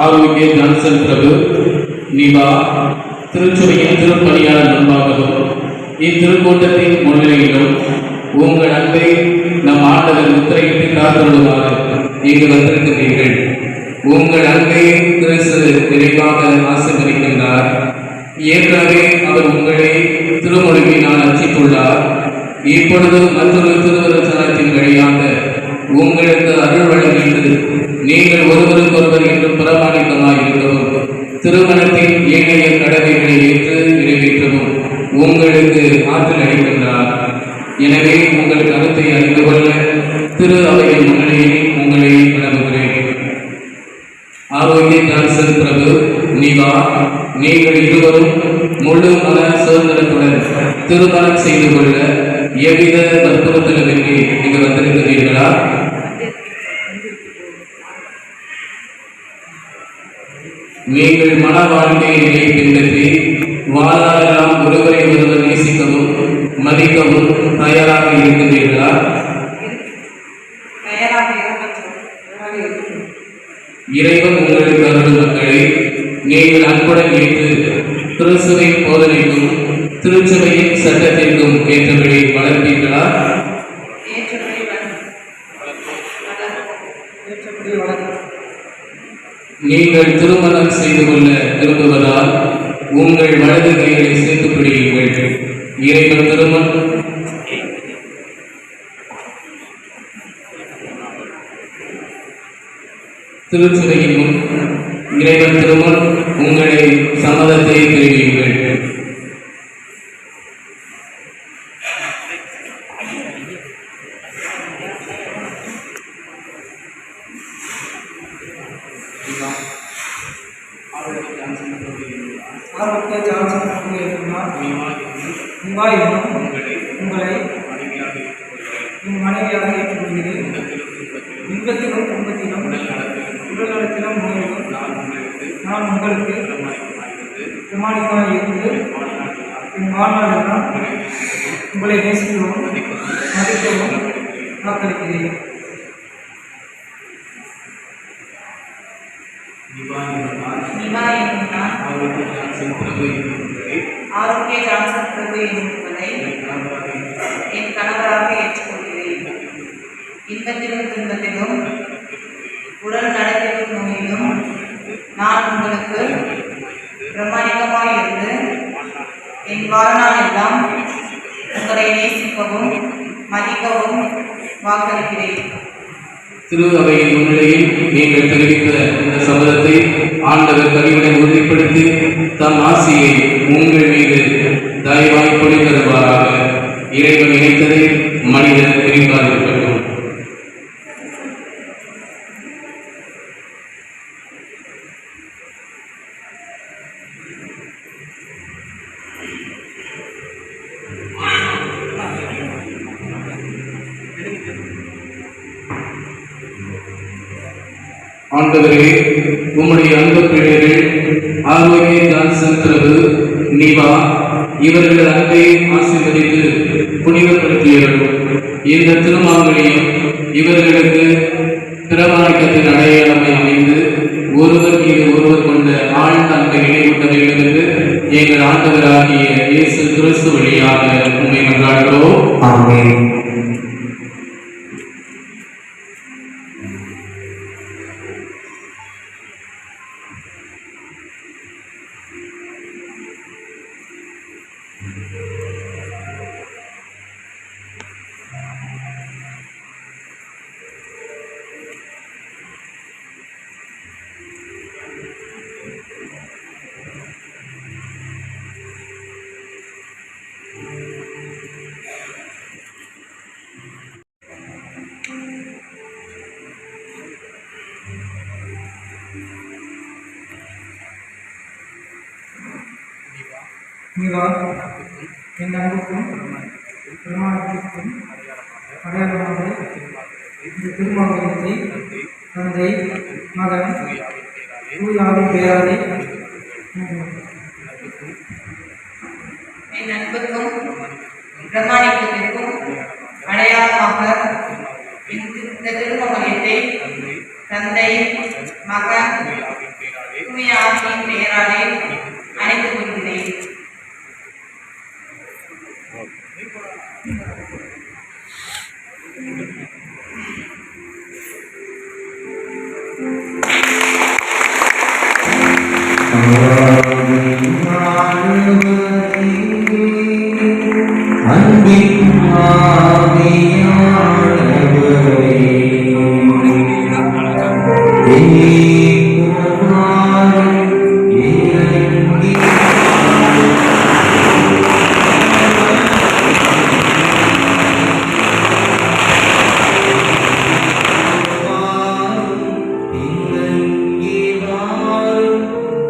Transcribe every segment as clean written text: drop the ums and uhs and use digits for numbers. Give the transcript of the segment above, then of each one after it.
ஆரோக்கிய Johnson பிரபு Nipah திருச்சுவையின் திருப்பணியாளர் நண்பாகவும் இத்திருக்கூட்டத்தின் முன்னிலையிலும் உங்கள் அன்பை நம் ஆண்டவர் முத்திரையிட்டு காத்துள்ளுமாறு இங்கு வந்திருக்கிறீர்கள். உங்கள் அன்பை கிறிஸ்து விரைவாக ஆசீர்வதிக்கின்றார். ஏற்கனவே அவர் உங்களை திருமொழியினால் அர்ச்சித்துள்ளார். இப்பொழுது மற்றொரு திருவருட்சனத்தின் வழியாக உங்களுக்கு அருள் வழங்கியது நீங்கள் ஒருவருக்கொருவர் என்று பிரமாணிக்கமாக இருக்கவும் திருமணத்தின் ஏனைய கடமைகளை ஏற்று நிறைவேற்றவும் உங்களுக்கு ஆற்றல் அளிக்கின்றார். எனவே உங்கள் கருத்தை அறிந்து கொள்ள திரு அவையின் முன்னிலையில் உங்களை வழங்குகிறேன். ஆரோக்கிய ஜான்சன் பிரபு நிவா, நீங்கள் இருவரும் முழு மன சுதந்திரத்துடன் திருமணம் செய்து கொள்ள எவ்வித வற்புறுத்தலுமின்றி நீங்கள் வந்திருக்கிறீர்களா? நீங்கள் மன வாழ்க்கையை பின்பற்றி வாழ்நாளெல்லாம் ஒருவரை ஒருவர் நேசிக்கவும் மதிக்கவும் தயாராக இருக்கிறீர்களா? இறைவன் உங்களுக்கு அருள் மக்களை நீங்கள் அன்புடன் ஏற்று கிறிஸ்துவின் போதனைக்கும் திருச்சபையின் சட்டத்திற்கும் ஏற்றபடி வளர்ப்பீர்களா? நீங்கள் திருமணம் செய்து கொள்ள விரும்புவதால் உங்கள் வலது கைகளை சேர்த்து பிடியுங்கள். இறைவன் திருச்சபையின் முன் இறைவன் திருமண் உங்களை சம்மதத்தை தெரிவியுங்கள். ஆரோக்கிய ஜான்சன் உங்களை மனைவியாக ஏற்றுக்கொள்கிறேன். இன்பத்திலும் துன்பத்திலும் உடல் நலத்திலும் நோயிலும் நான் உங்களுக்கு பிரமாணிக்கமாக இருந்து என் வாழ்நாளெல்லாம் உங்களை நேசிக்கவும் மதிக்கவும் வாக்களிக்கிறேன். ஆரோக்கிய ஜான்சன் பிரபு என்பதை என் கணவராக ஏற்றுக்கொள்கிறேன். இன்பத்திலும் துன்பத்திலும் உடல் நலத்திலும் நோயிலும் நான் உங்களுக்கு பிரமாணிக்கமாக இருந்து என் வாழ்நாள் எல்லாம் உங்களை நேசிக்கவும் மதிக்கவும் வாக்களிக்கிறேன். திரு அவையின் முன்னிலையில் நீங்கள் தெரிவித்த இந்த சம்மதத்தை ஆண்டவர் கனிவுடன் உறுதிப்படுத்தி தம் ஆசியை உங்கள் மீது தயவாய் பொழிந்தருவாராக. இறைவன் இணைத்ததை மனிதன் பிரிக்காதிருக்கட்டும். ஆண்டவரே, உம்முடைய அன்பு பிள்ளைகள் ஆரோக்கிய ஜான்சன் பிரபு நிவா இவர்கள் அன்பை ஆசீர்வதித்து புனிதப்படுத்தியவர்கள். இந்த திருமாங்கலியம் இவர்களுக்கு பிரமாணிக்கத்தின் அடையாளமை அமைந்து ஒருவர் மீது ஒருவர் கொண்ட ஆழ்ந்த அன்பை நினைவூட்ட வேண்டும் என்று எங்கள் ஆண்டவராகிய இயேசு கிறிஸ்து வழியாக உண்மை கொண்டாடுகிறோம். ஆமென். நிவா, என் அன்புக்கும் பிரமாணத்திற்கும் அடையாளமாக இந்த திருமாங்கலத்தை தந்தை மகன் தூயாவின் பெயராலே என் அன்புக்கும் பிரமாணிக்கத்திற்கும் அடையாளமாக இந்த திருமணத்தை தந்தை மகன் தூய ஆவியின் பெயராலே அணைந்து கொள்கிறேன்.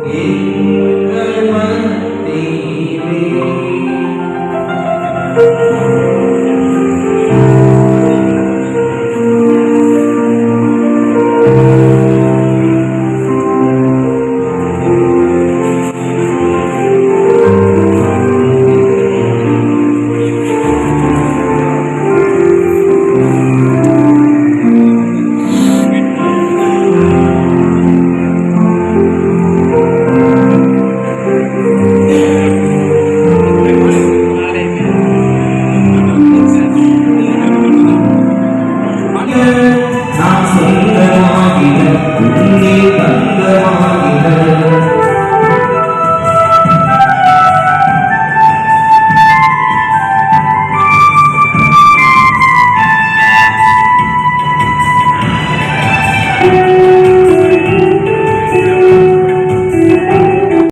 In